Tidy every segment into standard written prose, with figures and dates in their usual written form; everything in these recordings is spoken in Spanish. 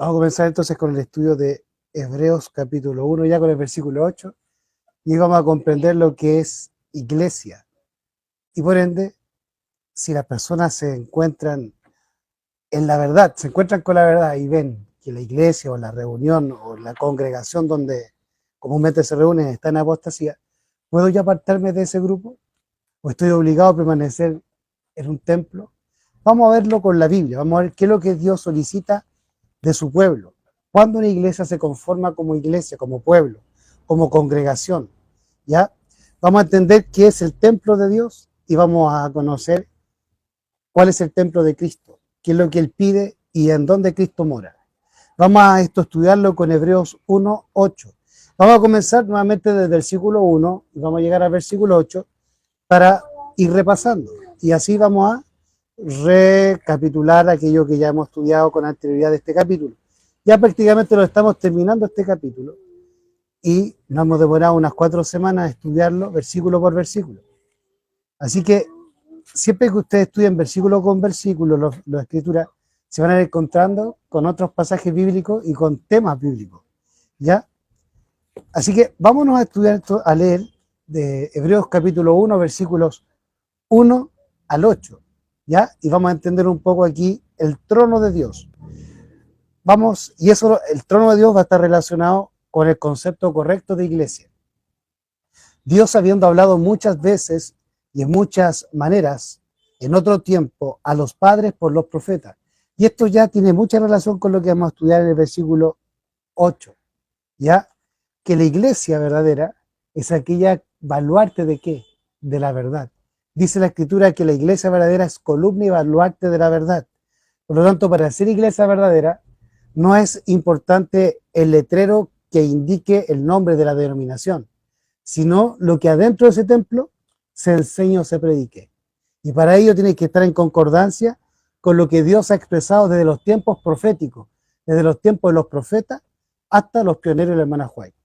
Vamos a comenzar entonces con el estudio de Hebreos capítulo 1, ya con el versículo 8, y vamos a comprender lo que es iglesia. Y por ende, si las personas se encuentran en la verdad, se encuentran con la verdad y ven que la iglesia o la reunión o la congregación donde comúnmente se reúnen está en apostasía, ¿puedo yo apartarme de ese grupo? ¿O estoy obligado a permanecer en un templo? Vamos a verlo con la Biblia, vamos a ver qué es lo que Dios solicita de su pueblo. Cuando una iglesia se conforma como iglesia, como pueblo, como congregación, ¿ya? Vamos a entender qué es el templo de Dios y vamos a conocer cuál es el templo de Cristo, qué es lo que Él pide y en dónde Cristo mora. Vamos a estudiarlo con Hebreos 1, 8. Vamos a comenzar nuevamente desde el versículo 1 y vamos a llegar al versículo 8 para ir repasando. Y así vamos a recapitular aquello que ya hemos estudiado con anterioridad de este capítulo. Ya prácticamente lo estamos terminando este capítulo y nos hemos demorado unas 4 semanas a estudiarlo versículo por versículo. Así que siempre que ustedes estudien versículo con versículo la escritura, se van a ir encontrando con otros pasajes bíblicos y con temas bíblicos, ¿ya? Así que vámonos a estudiar esto, a leer de Hebreos capítulo 1, versículos 1 al 8, ¿ya? Y vamos a entender un poco aquí el trono de Dios. Vamos, y eso, el trono de Dios va a estar relacionado con el concepto correcto de iglesia. Dios, habiendo hablado muchas veces y en muchas maneras, en otro tiempo, a los padres por los profetas. Y esto ya tiene mucha relación con lo que vamos a estudiar en el versículo 8, ¿ya? Que la iglesia verdadera es aquella baluarte de ¿qué? De la verdad. Dice la escritura que la iglesia verdadera es columna y baluarte de la verdad. Por lo tanto, para ser iglesia verdadera, no es importante el letrero que indique el nombre de la denominación, sino lo que adentro de ese templo se enseñe o se predique. Y para ello tiene que estar en concordancia con lo que Dios ha expresado desde los tiempos proféticos, desde los tiempos de los profetas hasta los pioneros de la hermana White.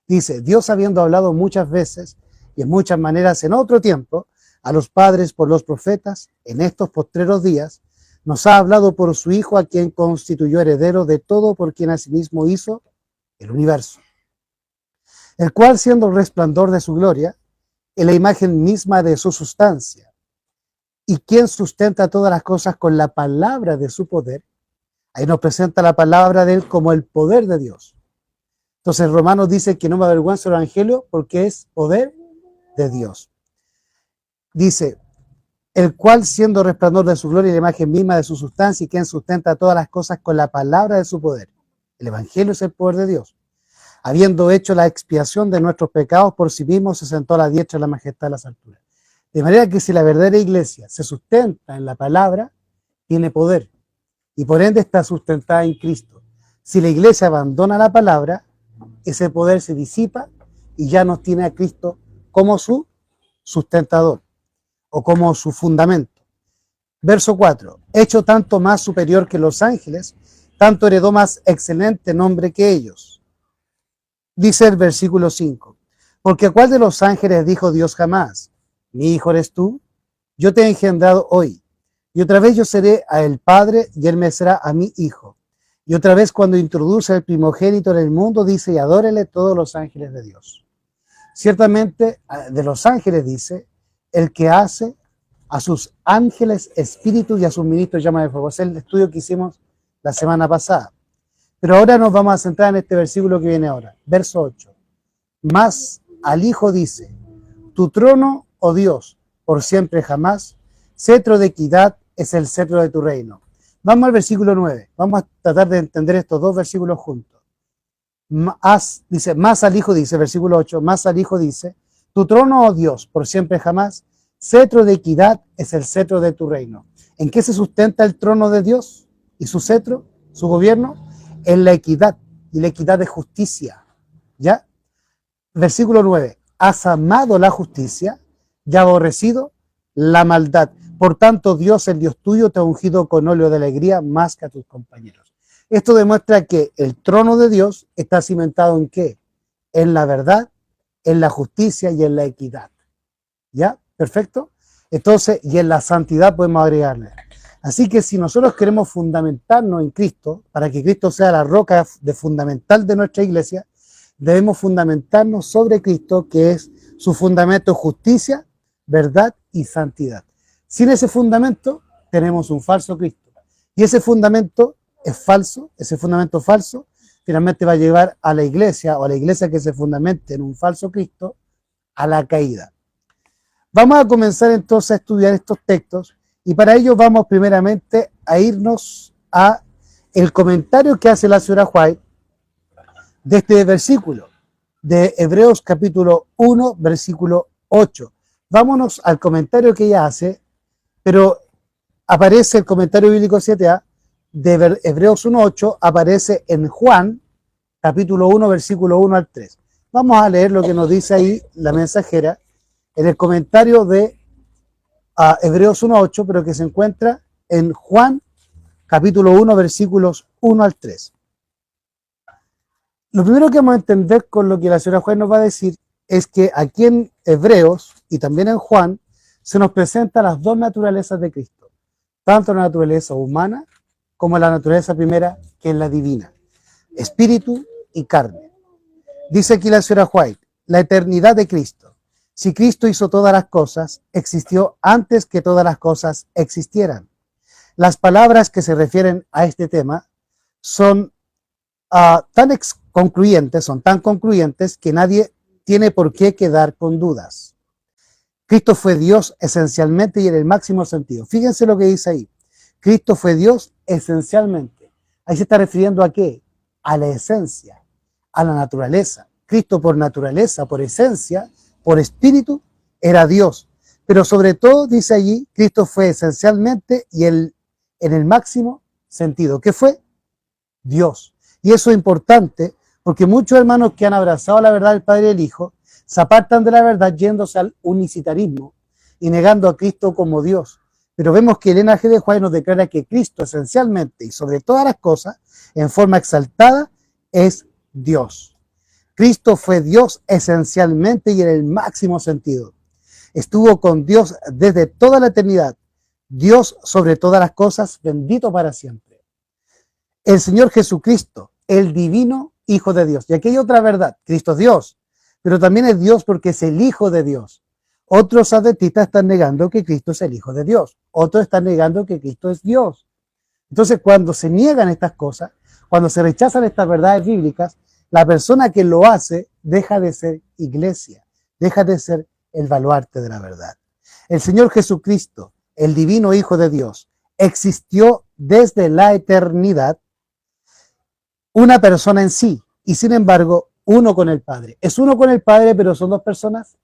Dice, Dios habiendo hablado muchas veces y en muchas maneras en otro tiempo, a los padres por los profetas, en estos postreros días, nos ha hablado por su Hijo, a quien constituyó heredero de todo, por quien asimismo hizo el universo. El cual, siendo el resplandor de su gloria, en la imagen misma de su sustancia, y quien sustenta todas las cosas con la palabra de su poder, ahí nos presenta la palabra de él como el poder de Dios. Entonces Romanos dice que no me avergüenzo del evangelio porque es poder de Dios. Dice, el cual siendo resplandor de su gloria y la imagen misma de su sustancia, y quien sustenta todas las cosas con la palabra de su poder. El evangelio es el poder de Dios. Habiendo hecho la expiación de nuestros pecados por sí mismo, se sentó a la diestra de la majestad de las alturas. De manera que si la verdadera iglesia se sustenta en la palabra, tiene poder, y por ende está sustentada en Cristo. Si la iglesia abandona la palabra, ese poder se disipa y ya no tiene a Cristo como su sustentador o como su fundamento. Verso 4. Hecho tanto más superior que los ángeles, tanto heredó más excelente nombre que ellos. Dice el versículo 5. Porque ¿a cuál de los ángeles dijo Dios jamás? Mi hijo eres tú, yo te he engendrado hoy. Y otra vez yo seré a el Padre y él me será a mi hijo. Y otra vez cuando introduce el primogénito en el mundo, dice, y adórele todos los ángeles de Dios. Ciertamente, de los ángeles dice, el que hace a sus ángeles espíritus y a sus ministros llama de fuego. Ese es el estudio que hicimos la semana pasada. Pero ahora nos vamos a centrar en este versículo que viene ahora. Verso 8. Más al Hijo dice, tu trono, oh Dios, por siempre jamás, cetro de equidad es el cetro de tu reino. Vamos al versículo 9. Vamos a tratar de entender estos dos versículos juntos. Dice, más al Hijo dice, versículo 8, más al Hijo dice, tu trono, oh Dios, por siempre jamás, cetro de equidad es el cetro de tu reino. ¿En qué se sustenta el trono de Dios y su cetro, su gobierno? En la equidad, y la equidad de justicia. ¿Ya? Versículo 9, has amado la justicia y aborrecido la maldad. Por tanto, Dios, el Dios tuyo, te ha ungido con óleo de alegría más que a tus compañeros. Esto demuestra que el trono de Dios está cimentado ¿en qué? En la verdad, en la justicia y en la equidad. ¿Ya? ¿Perfecto? Entonces, y en la santidad podemos agregarle. Así que si nosotros queremos fundamentarnos en Cristo, para que Cristo sea la roca fundamental de nuestra iglesia, debemos fundamentarnos sobre Cristo, que es su fundamento: justicia, verdad y santidad. Sin ese fundamento tenemos un falso Cristo. Y ese fundamento es falso, ese fundamento falso finalmente va a llevar a la iglesia, o a la iglesia que se fundamente en un falso Cristo, a la caída. Vamos a comenzar entonces a estudiar estos textos, y para ello vamos primeramente a irnos a el comentario que hace la señora White de este versículo, de Hebreos capítulo 1, versículo 8. Vámonos al comentario que ella hace, pero aparece el comentario bíblico 7a de Hebreos 1.8, aparece en Juan capítulo 1, versículo 1 al 3. Vamos a leer lo que nos dice ahí la mensajera en el comentario de Hebreos 1.8, pero que se encuentra en Juan capítulo 1, versículos 1 al 3. Lo primero que vamos a entender con lo que la señora Juan nos va a decir es que aquí en Hebreos y también en Juan se nos presentan las dos naturalezas de Cristo, tanto la naturaleza humana como la naturaleza primera, que es la divina, espíritu y carne. Dice aquí la señora White, la eternidad de Cristo. Si Cristo hizo todas las cosas, existió antes que todas las cosas existieran. Las palabras que se refieren a este tema son tan concluyentes que nadie tiene por qué quedar con dudas. Cristo fue Dios esencialmente y en el máximo sentido. Fíjense lo que dice ahí. Cristo fue Dios esencialmente. Ahí se está refiriendo ¿a qué? A la esencia, a la naturaleza. Cristo por naturaleza, por esencia, por espíritu, era Dios. Pero sobre todo, dice allí, Cristo fue esencialmente y en el máximo sentido. ¿Qué fue? Dios. Y eso es importante porque muchos hermanos que han abrazado la verdad del Padre y el Hijo se apartan de la verdad yéndose al unicitarismo y negando a Cristo como Dios. Pero vemos que Elena G. de White nos declara que Cristo esencialmente y sobre todas las cosas, en forma exaltada, es Dios. Cristo fue Dios esencialmente y en el máximo sentido. Estuvo con Dios desde toda la eternidad. Dios sobre todas las cosas, bendito para siempre. El Señor Jesucristo, el divino Hijo de Dios. Y aquí hay otra verdad. Cristo es Dios, pero también es Dios porque es el Hijo de Dios. Otros adventistas están negando que Cristo es el Hijo de Dios. Otros están negando que Cristo es Dios. Entonces, cuando se niegan estas cosas, cuando se rechazan estas verdades bíblicas, la persona que lo hace deja de ser iglesia, deja de ser el baluarte de la verdad. El Señor Jesucristo, el divino Hijo de Dios, existió desde la eternidad, una persona en sí, y sin embargo, uno con el Padre. Es uno con el Padre, pero son dos personas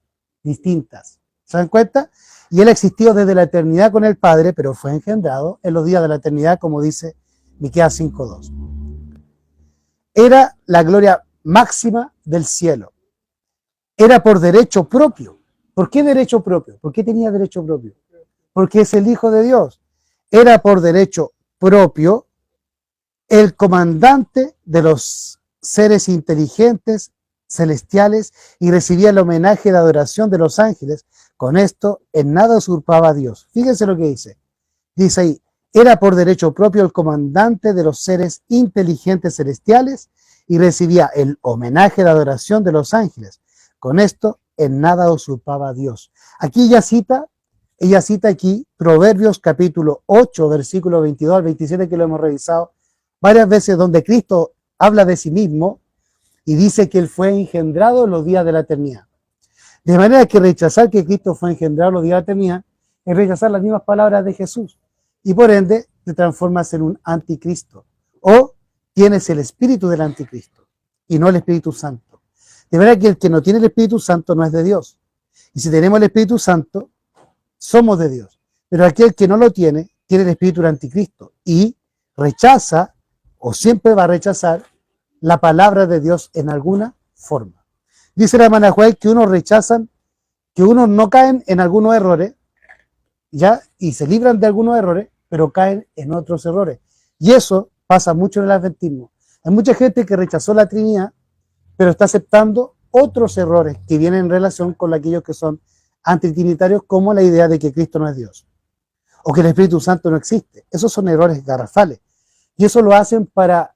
distintas. ¿Se dan cuenta? Y Él existió desde la eternidad con el Padre, pero fue engendrado en los días de la eternidad, como dice Miqueas 5:2. Era la gloria máxima del cielo. Era por derecho propio. ¿Por qué derecho propio? ¿Por qué tenía derecho propio? Porque es el Hijo de Dios. Era por derecho propio el comandante de los seres inteligentes celestiales y recibía el homenaje de adoración de los ángeles. Con esto en nada usurpaba a Dios. Fíjense lo que dice. Dice ahí, era por derecho propio el comandante de los seres inteligentes celestiales y recibía el homenaje de adoración de los ángeles. Con esto en nada usurpaba a Dios. Aquí ella cita aquí Proverbios capítulo 8, versículo 22 al 27, que lo hemos revisado varias veces, donde Cristo habla de sí mismo y dice que Él fue engendrado en los días de la eternidad. De manera que rechazar que Cristo fue engendrado en los días de la eternidad es rechazar las mismas palabras de Jesús. Y por ende te transformas en un anticristo. O tienes el espíritu del anticristo y no el Espíritu Santo. De manera que el que no tiene el Espíritu Santo no es de Dios. Y si tenemos el Espíritu Santo, somos de Dios. Pero aquel que no lo tiene, tiene el espíritu del anticristo. Y rechaza, o siempre va a rechazar, la palabra de Dios en alguna forma. Dice la hermana White que unos rechazan, que unos no caen en algunos errores, ya, y se libran de algunos errores, pero caen en otros errores. Y eso pasa mucho en el adventismo. Hay mucha gente que rechazó la Trinidad, pero está aceptando otros errores que vienen en relación con aquellos que son antitrinitarios, como la idea de que Cristo no es Dios. o que el Espíritu Santo no existe. Esos son errores garrafales. Y eso lo hacen para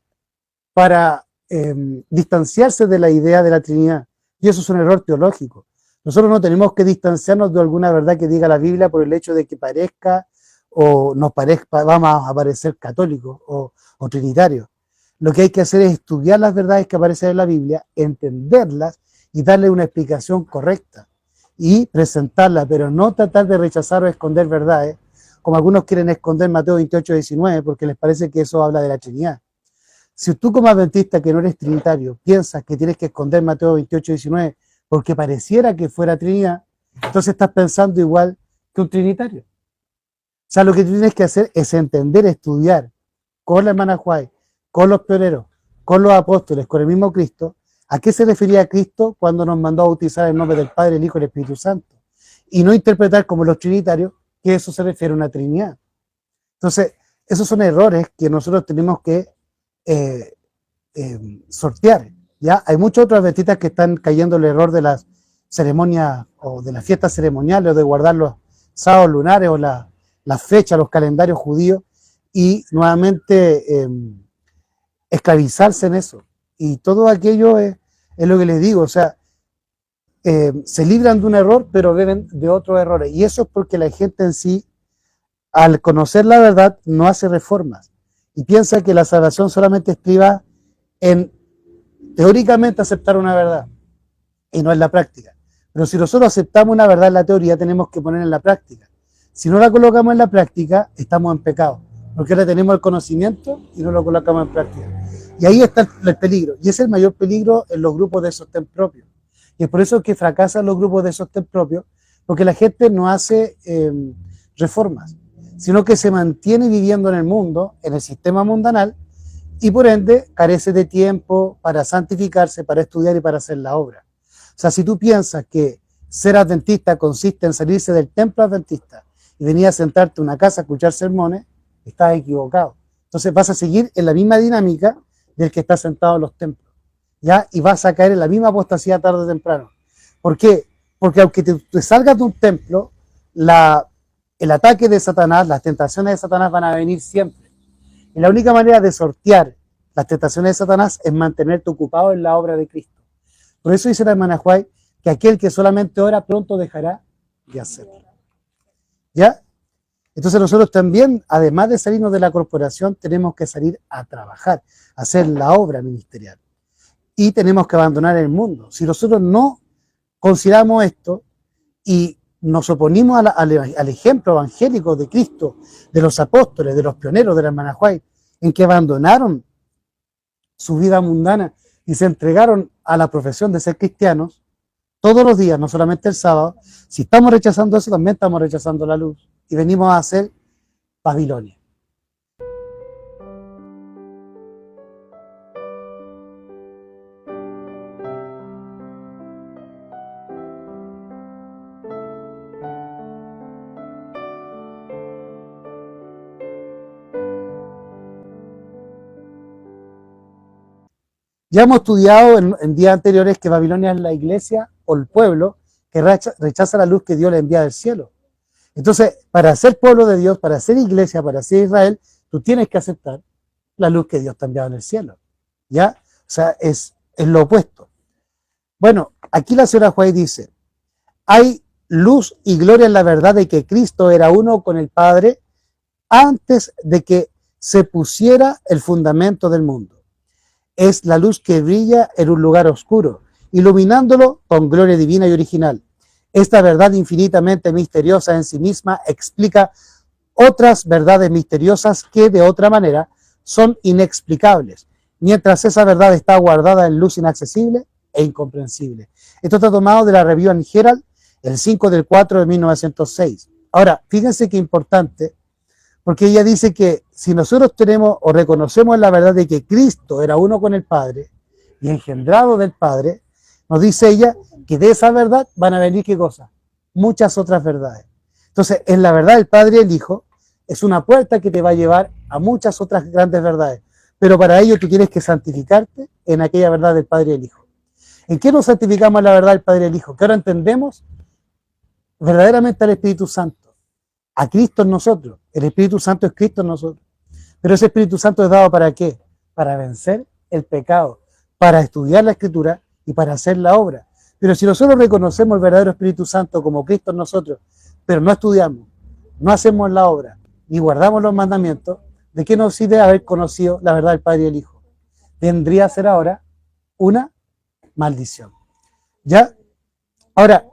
distanciarse de la idea de la Trinidad. Y eso es un error teológico. Nosotros no tenemos que distanciarnos de alguna verdad que diga la Biblia por el hecho de que parezca o nos parezca, vamos a parecer católicos o trinitarios. Lo que hay que hacer es estudiar las verdades que aparecen en la Biblia, entenderlas y darle una explicación correcta y presentarla, pero no tratar de rechazar o esconder verdades, como algunos quieren esconder Mateo 28:19, porque les parece que eso habla de la Trinidad. Si tú como adventista que no eres trinitario piensas que tienes que esconder Mateo 28:19 porque pareciera que fuera Trinidad, entonces estás pensando igual que un trinitario. O sea, lo que tienes que hacer es entender, estudiar con la hermana White, con los pioneros, con los apóstoles, con el mismo Cristo, a qué se refería Cristo cuando nos mandó a bautizar en nombre del Padre, el Hijo y el Espíritu Santo. Y no interpretar como los trinitarios que eso se refiere a una Trinidad. Entonces, esos son errores que nosotros tenemos que sortear. ¿Ya? Hay muchos otros adventistas que están cayendo en el error de las ceremonias o de las fiestas ceremoniales o de guardar los sábados lunares o las fechas, los calendarios judíos y nuevamente esclavizarse en eso. Y todo aquello es lo que les digo, o sea, se libran de un error pero beben de otros errores. Y eso es porque la gente en sí, al conocer la verdad, no hace reformas y piensa que la salvación solamente estriba en teóricamente aceptar una verdad y no en la práctica. Pero si nosotros aceptamos una verdad en la teoría, tenemos que ponerla en la práctica. Si no la colocamos en la práctica, estamos en pecado, porque ahora tenemos el conocimiento y no lo colocamos en práctica. Y ahí está el peligro, y ese es el mayor peligro en los grupos de sostén propio. Y es por eso que fracasan los grupos de sostén propio, porque la gente no hace reformas, sino que se mantiene viviendo en el mundo, en el sistema mundanal, y por ende carece de tiempo para santificarse, para estudiar y para hacer la obra. O sea, si tú piensas que ser adventista consiste en salirse del templo adventista y venir a sentarte en una casa a escuchar sermones, estás equivocado. Entonces vas a seguir en la misma dinámica del que está sentado en los templos, ¿ya? Y vas a caer en la misma apostasía tarde o temprano. ¿Por qué? Porque aunque te salgas de un templo, el ataque de Satanás, las tentaciones de Satanás van a venir siempre. Y la única manera de sortear las tentaciones de Satanás es mantenerte ocupado en la obra de Cristo. Por eso dice la hermana White que aquel que solamente ora pronto dejará de hacerlo. ¿Ya? Entonces nosotros también, además de salirnos de la corporación, tenemos que salir a trabajar, a hacer la obra ministerial. Y tenemos que abandonar el mundo. Si nosotros no consideramos esto y nos oponimos al ejemplo evangélico de Cristo, de los apóstoles, de los pioneros de la hermana White, en que abandonaron su vida mundana y se entregaron a la profesión de ser cristianos, todos los días, no solamente el sábado, si estamos rechazando eso, también estamos rechazando la luz y venimos a hacer Babilonia. Ya hemos estudiado en días anteriores que Babilonia es la iglesia o el pueblo que rechaza la luz que Dios le envía del cielo. Entonces, para ser pueblo de Dios, para ser iglesia, para ser Israel, tú tienes que aceptar la luz que Dios te ha enviado en el cielo. ¿Ya? O sea, es lo opuesto. Bueno, aquí la señora White dice, hay luz y gloria en la verdad de que Cristo era uno con el Padre antes de que se pusiera el fundamento del mundo. Es la luz que brilla en un lugar oscuro, iluminándolo con gloria divina y original. Esta verdad infinitamente misteriosa en sí misma explica otras verdades misteriosas que de otra manera son inexplicables, mientras esa verdad está guardada en luz inaccesible e incomprensible. Esto está tomado de la Review and Herald, el 5/4 de 1906. Ahora, fíjense qué importante, porque ella dice que si nosotros tenemos o reconocemos la verdad de que Cristo era uno con el Padre y engendrado del Padre, nos dice ella que de esa verdad van a venir, ¿qué cosa? Muchas otras verdades. Entonces, en la verdad del Padre y el Hijo es una puerta que te va a llevar a muchas otras grandes verdades. Pero para ello tú tienes que santificarte en aquella verdad del Padre y el Hijo. ¿En qué nos santificamos en la verdad del Padre y el Hijo? Que ahora entendemos verdaderamente al Espíritu Santo. a Cristo en nosotros. El Espíritu Santo es Cristo en nosotros. Pero ese Espíritu Santo es dado ¿para qué? Para vencer el pecado, para estudiar la Escritura y para hacer la obra. Pero si nosotros reconocemos el verdadero Espíritu Santo como Cristo en nosotros, pero no estudiamos, no hacemos la obra, ni guardamos los mandamientos, ¿de qué nos sirve haber conocido la verdad del Padre y el Hijo? Vendría a ser ahora una maldición. ¿Ya? Ahora,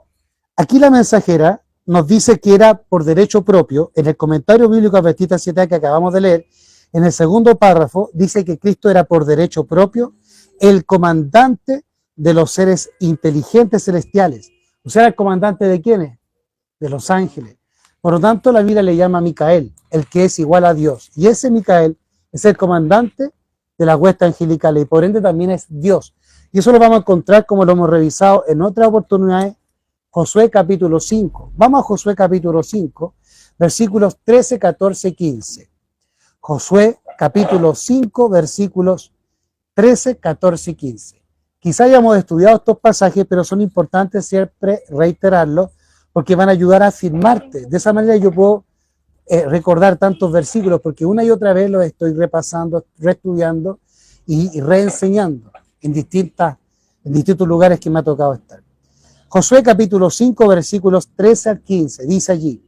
aquí la mensajera nos dice que era por derecho propio. En el comentario bíblico Adventista 7 que acabamos de leer, en el segundo párrafo, dice que Cristo era por derecho propio el comandante de los seres inteligentes celestiales. O sea, ¿el comandante de quiénes? De los ángeles. Por lo tanto, la Biblia le llama Micael, el que es igual a Dios. Y ese Micael es el comandante de la hueste angelical y por ende también es Dios. Y eso lo vamos a encontrar como lo hemos revisado en otras oportunidades, Josué capítulo 5. Vamos a Josué capítulo 5, versículos 13, 14 y 15. Josué capítulo 5, versículos 13, 14 y 15. Quizá hayamos estudiado estos pasajes, pero son importantes siempre reiterarlos porque van a ayudar a afirmarte. De esa manera yo puedo recordar tantos versículos porque una y otra vez los estoy repasando, reestudiando y reenseñando en distintos lugares que me ha tocado estar. Josué capítulo 5 versículos 13 al 15 dice allí: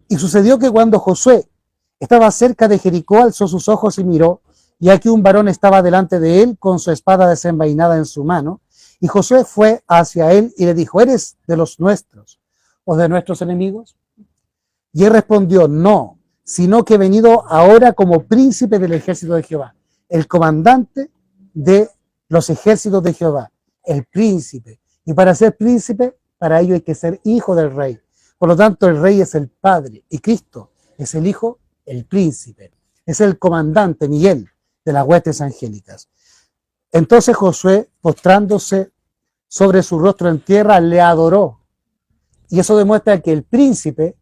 y sucedió que cuando Josué estaba cerca de Jericó, alzó sus ojos y miró, y aquí un varón estaba delante de él con su espada desenvainada en su mano, y Josué fue hacia él y le dijo: ¿eres de los nuestros o de nuestros enemigos? Y él respondió: no, sino que he venido ahora como príncipe del ejército de Jehová, el comandante de los ejércitos de Jehová, el príncipe. Y para ser príncipe, para ello hay que ser hijo del rey. Por lo tanto, el rey es el padre y Cristo es el hijo, el príncipe. Es el comandante, Miguel, de las huestes angélicas. Entonces Josué, postrándose sobre su rostro en tierra, le adoró. Y eso demuestra que el príncipe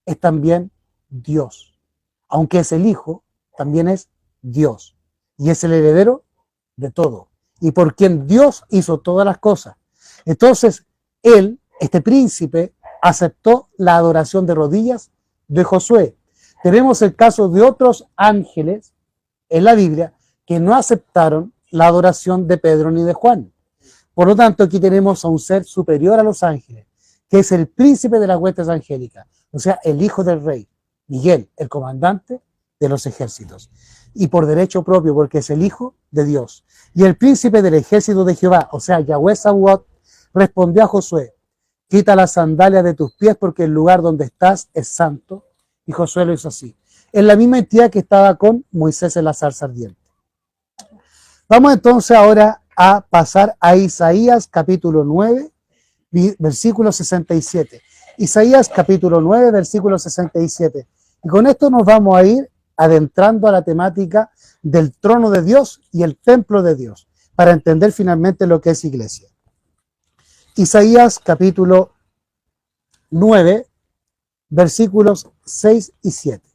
es también Dios. Aunque es el hijo, también es Dios. Y es el heredero de todo. Y por quien Dios hizo todas las cosas. Entonces, él, este príncipe, aceptó la adoración de rodillas de Josué. Tenemos el caso de otros ángeles en la Biblia que no aceptaron la adoración de Pedro ni de Juan. Por lo tanto, aquí tenemos a un ser superior a los ángeles, que es el príncipe de las huestes angélicas, o sea, el hijo del rey, Miguel, el comandante de los ejércitos. Y por derecho propio, porque es el hijo de Dios. Y el príncipe del ejército de Jehová, o sea, Yahweh Sabaoth, respondió a Josué: quita las sandalias de tus pies porque el lugar donde estás es santo. Y Josué lo hizo así. Es la misma entidad que estaba con Moisés en la zarza ardiente. Vamos entonces ahora a pasar a Isaías capítulo 9, versículo 67. Isaías capítulo 9, versículo 67. Y con esto nos vamos a ir adentrando a la temática del trono de Dios y el templo de Dios, para entender finalmente lo que es iglesia. Isaías capítulo 9, versículos 6 y 7.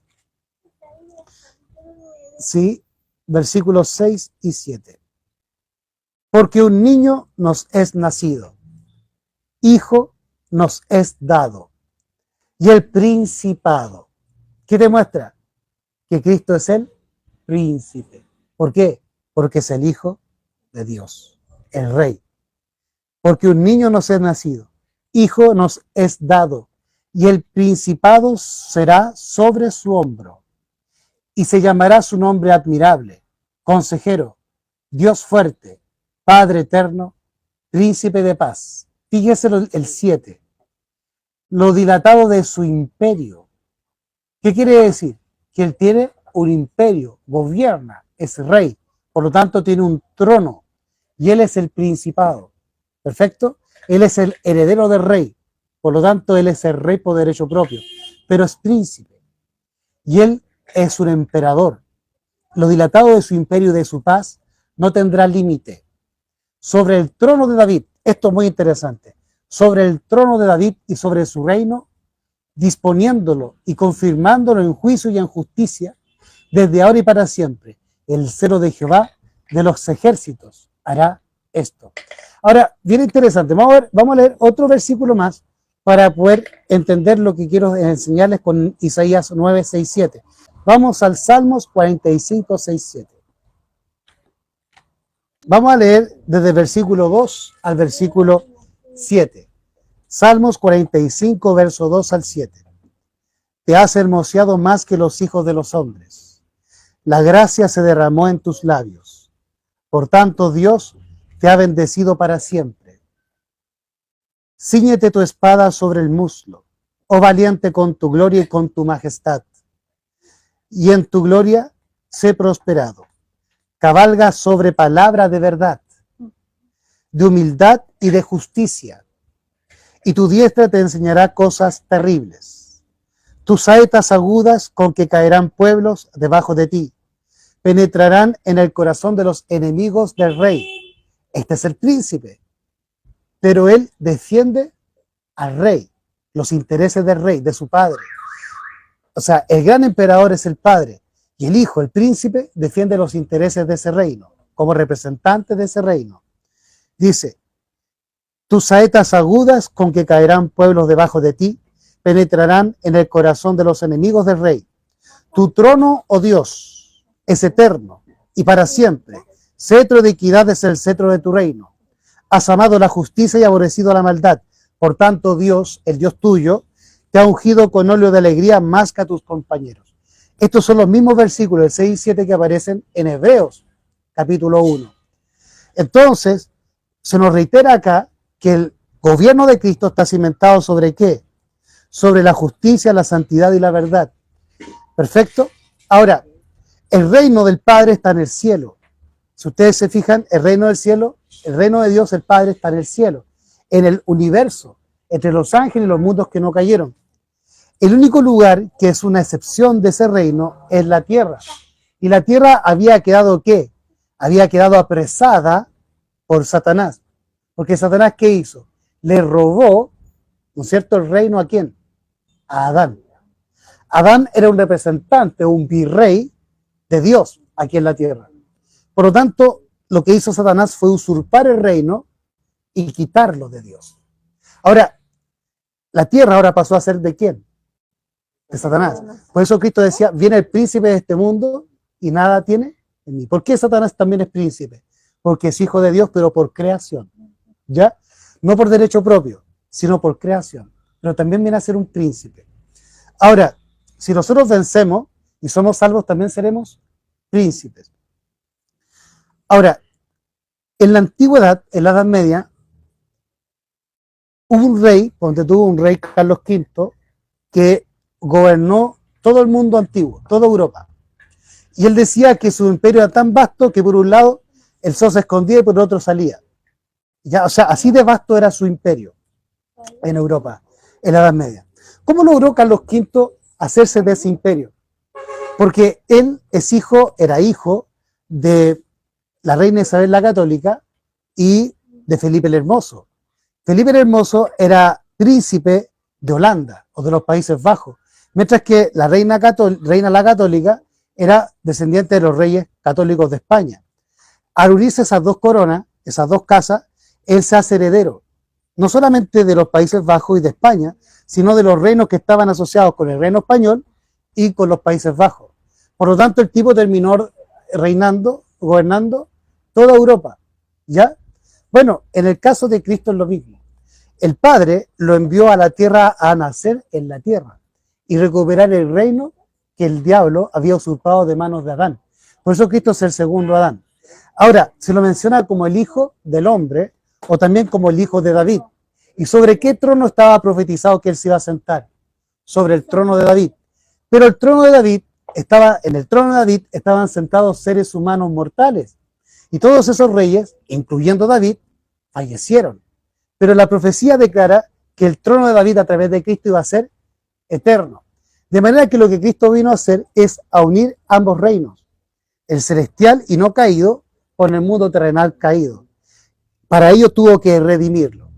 Sí, versículos 6 y 7. Porque un niño nos es nacido, hijo nos es dado, y el principado. ¿Qué demuestra? Que Cristo es el príncipe. ¿Por qué? Porque es el hijo de Dios, el rey. Porque un niño nos es nacido, hijo nos es dado, y el principado será sobre su hombro. Y se llamará su nombre admirable, consejero, Dios fuerte, Padre eterno, príncipe de paz. Fíjese el 7. Lo dilatado de su imperio. ¿Qué quiere decir? Que él tiene un imperio, gobierna, es rey, por lo tanto tiene un trono, y él es el principado. ¿Perfecto? Él es el heredero del rey, por lo tanto él es el rey por derecho propio, pero es príncipe, y él es un emperador. Lo dilatado de su imperio y de su paz no tendrá límite. Sobre el trono de David, esto es muy interesante, sobre el trono de David y sobre su reino, disponiéndolo y confirmándolo en juicio y en justicia, desde ahora y para siempre, el celo de Jehová de los ejércitos hará esto. Ahora, bien interesante, vamos a leer otro versículo más, para poder entender lo que quiero enseñarles con Isaías 9, 6, 7. Vamos al Salmos 45, 6, 7. Vamos a leer desde el versículo 2 al versículo 7. Salmos 45, verso 2 al 7. Te has hermoseado más que los hijos de los hombres. La gracia se derramó en tus labios. Por tanto, Dios te ha bendecido para siempre. Cíñete tu espada sobre el muslo, oh valiente, con tu gloria y con tu majestad. Y en tu gloria sé prosperado. Cabalga sobre palabra de verdad, de humildad y de justicia. Y tu diestra te enseñará cosas terribles. Tus saetas agudas con que caerán pueblos debajo de ti, penetrarán en el corazón de los enemigos del rey. Este es el príncipe, pero él defiende al rey, los intereses del rey, de su padre. O sea, el gran emperador es el padre, y el hijo, el príncipe, defiende los intereses de ese reino, como representante de ese reino. Dice, tus saetas agudas con que caerán pueblos debajo de ti, penetrarán en el corazón de los enemigos del rey. Tu trono, oh Dios, es eterno y para siempre. Cetro de equidad es el cetro de tu reino. Has amado la justicia y aborrecido la maldad. Por tanto, Dios, el Dios tuyo, te ha ungido con óleo de alegría más que a tus compañeros. Estos son los mismos versículos, el 6 y 7, que aparecen en Hebreos, capítulo 1. Entonces, se nos reitera acá que el gobierno de Cristo está cimentado ¿sobre qué? Sobre la justicia, la santidad y la verdad. ¿Perfecto? Ahora, el reino del Padre está en el cielo. Si ustedes se fijan, el reino del cielo, el reino de Dios, el Padre, está en el cielo, en el universo, entre los ángeles y los mundos que no cayeron. El único lugar que es una excepción de ese reino es la tierra. Y la tierra había quedado, ¿qué? Había quedado apresada por Satanás. Porque Satanás, ¿qué hizo? Le robó, ¿no es cierto?, el reino ¿a quién? A Adán. Adán era un representante, un virrey de Dios aquí en la tierra. Por lo tanto, lo que hizo Satanás fue usurpar el reino y quitarlo de Dios. Ahora, la tierra ahora pasó a ser ¿de quién? De Satanás. Por eso Cristo decía, viene el príncipe de este mundo y nada tiene en mí. ¿Por qué Satanás también es príncipe? Porque es hijo de Dios, pero por creación. ¿Ya? No por derecho propio, sino por creación. Pero también viene a ser un príncipe. Ahora, si nosotros vencemos y somos salvos, también seremos príncipes. Ahora, en la antigüedad, en la Edad Media, hubo un rey, donde tuvo un rey, Carlos V, que gobernó todo el mundo antiguo, toda Europa. Y él decía que su imperio era tan vasto que por un lado el sol se escondía y por otro salía. Ya, o sea, así de vasto era su imperio en Europa, en la Edad Media. ¿Cómo logró Carlos V hacerse de ese imperio? Porque él era hijo de la reina Isabel la Católica y de Felipe el Hermoso. Felipe el Hermoso era príncipe de Holanda o de los Países Bajos, mientras que la reina la Católica era descendiente de los reyes católicos de España. Al unirse esas dos coronas, esas dos casas, él se hace heredero, no solamente de los Países Bajos y de España, sino de los reinos que estaban asociados con el reino español y con los Países Bajos. Por lo tanto, el tipo terminó gobernando toda Europa, ¿ya? Bueno, en el caso de Cristo es lo mismo. El Padre lo envió a la tierra a nacer en la tierra y recuperar el reino que el diablo había usurpado de manos de Adán. Por eso Cristo es el segundo Adán. Ahora, se lo menciona como el hijo del hombre o también como el hijo de David. ¿Y sobre qué trono estaba profetizado que él se iba a sentar? Sobre el trono de David. Pero en el trono de David estaban sentados seres humanos mortales. Y todos esos reyes, incluyendo David, fallecieron. Pero la profecía declara que el trono de David a través de Cristo iba a ser eterno. De manera que lo que Cristo vino a hacer es a unir ambos reinos, el celestial y no caído con el mundo terrenal caído. Para ello tuvo que redimirlo.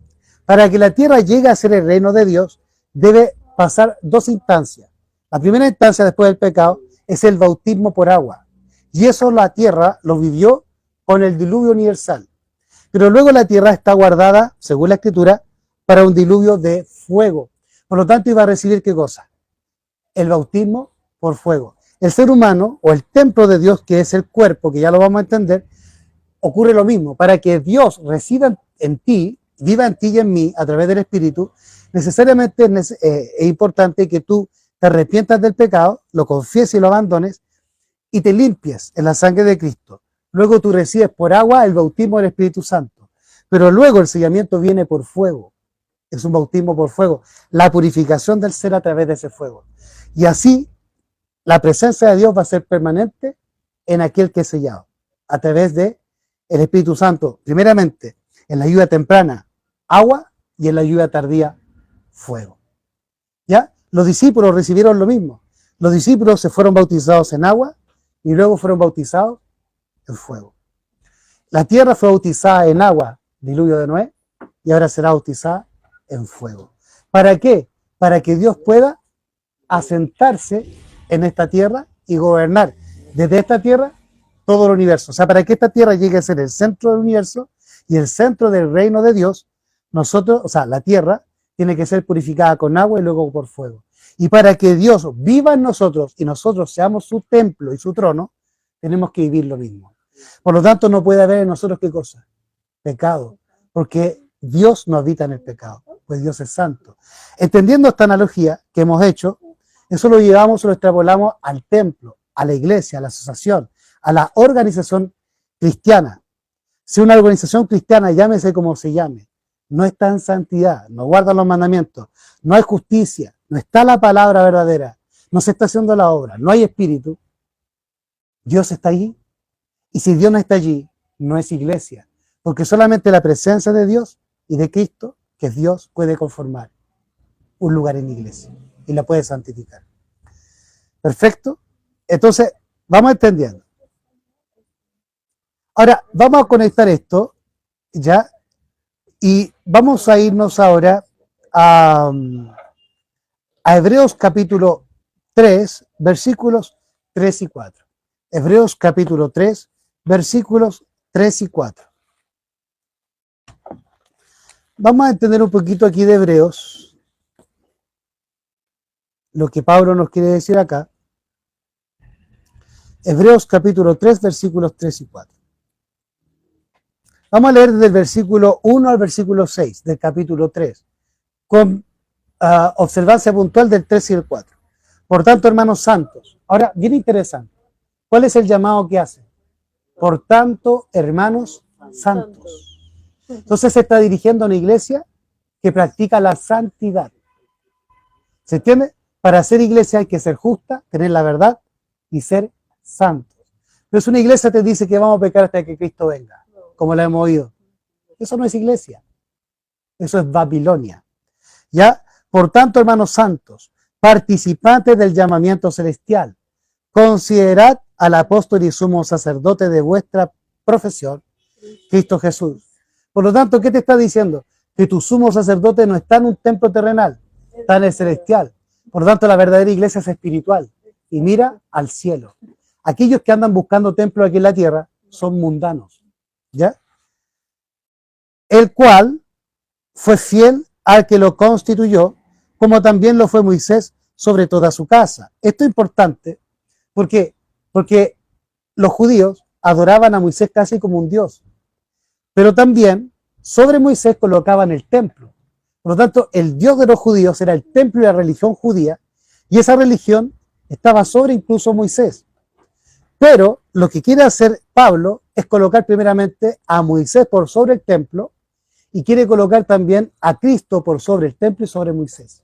Para que la tierra llegue a ser el reino de Dios, debe pasar dos instancias. La primera instancia después del pecado es el bautismo por agua. Y eso la tierra lo vivió con el diluvio universal. Pero luego la tierra está guardada, según la Escritura, para un diluvio de fuego. Por lo tanto, iba a recibir ¿qué cosa? El bautismo por fuego. El ser humano, o el templo de Dios, que es el cuerpo, que ya lo vamos a entender, ocurre lo mismo. Para que Dios resida en ti, viva en ti y en mí, a través del Espíritu, necesariamente es importante que tú te arrepientas del pecado, lo confieses y lo abandones, y te limpies en la sangre de Cristo. Luego tú recibes por agua el bautismo del Espíritu Santo. Pero luego el sellamiento viene por fuego. Es un bautismo por fuego. La purificación del ser a través de ese fuego. Y así la presencia de Dios va a ser permanente en aquel que es sellado. A través de el Espíritu Santo. Primeramente, en la lluvia temprana, agua, y en la lluvia tardía, fuego. ¿Ya? Los discípulos recibieron lo mismo. Los discípulos se fueron bautizados en agua y luego fueron bautizados en fuego. La tierra fue bautizada en agua, diluvio de Noé, y ahora será bautizada en fuego. ¿Para qué? Para que Dios pueda asentarse en esta tierra y gobernar desde esta tierra todo el universo. O sea, para que esta tierra llegue a ser el centro del universo y el centro del reino de Dios, nosotros, o sea, la tierra tiene que ser purificada con agua y luego por fuego. Y para que Dios viva en nosotros y nosotros seamos su templo y su trono, tenemos que vivir lo mismo. Por lo tanto, no puede haber en nosotros ¿qué cosa? Pecado. Porque Dios no habita en el pecado, pues Dios es santo. Entendiendo esta analogía que hemos hecho, eso lo llevamos, lo extrapolamos al templo, a la iglesia, a la asociación, a la organización cristiana. Si una organización cristiana, llámese como se llame, no está en santidad, no guarda los mandamientos, no hay justicia, no está la palabra verdadera, no se está haciendo la obra, no hay espíritu, Dios está allí. Y si Dios no está allí, no es iglesia. Porque solamente la presencia de Dios y de Cristo, que es Dios, puede conformar un lugar en la iglesia y la puede santificar. ¿Perfecto? Entonces, vamos entendiendo. Ahora, vamos a conectar esto, ¿ya? Y vamos a irnos ahora a Hebreos capítulo 3, versículos 3 y 4. Hebreos capítulo 3, versículos 3 y 4. Vamos a entender un poquito aquí de Hebreos, lo que Pablo nos quiere decir acá. Hebreos capítulo 3, versículos 3 y 4. Vamos a leer desde el versículo 1 al versículo 6 del capítulo 3, con observancia puntual del 3 y el 4. Por tanto, hermanos santos, ahora, bien interesante, ¿cuál es el llamado que hace? Por tanto, hermanos santos. Entonces se está dirigiendo a una iglesia que practica la santidad. ¿Se entiende? Para ser iglesia hay que ser justa, tener la verdad y ser santos. No es una iglesia que te dice que vamos a pecar hasta que Cristo venga, como la hemos oído. Eso no es iglesia. Eso es Babilonia. ¿Ya? Por tanto, hermanos santos, participantes del llamamiento celestial, considerad al apóstol y sumo sacerdote de vuestra profesión, Cristo Jesús. Por lo tanto, ¿qué te está diciendo? Que tu sumo sacerdote no está en un templo terrenal, está en el celestial. Por lo tanto, la verdadera iglesia es espiritual y mira al cielo. Aquellos que andan buscando templos aquí en la tierra son mundanos, ¿ya? El cual fue fiel al que lo constituyó, como también lo fue Moisés sobre toda su casa. Esto es importante porque los judíos adoraban a Moisés casi como un dios, pero también sobre Moisés colocaban el templo. Por lo tanto, el Dios de los judíos era el templo y la religión judía, y esa religión estaba sobre incluso Moisés. Pero lo que quiere hacer Pablo es colocar primeramente a Moisés por sobre el templo y quiere colocar también a Cristo por sobre el templo y sobre Moisés.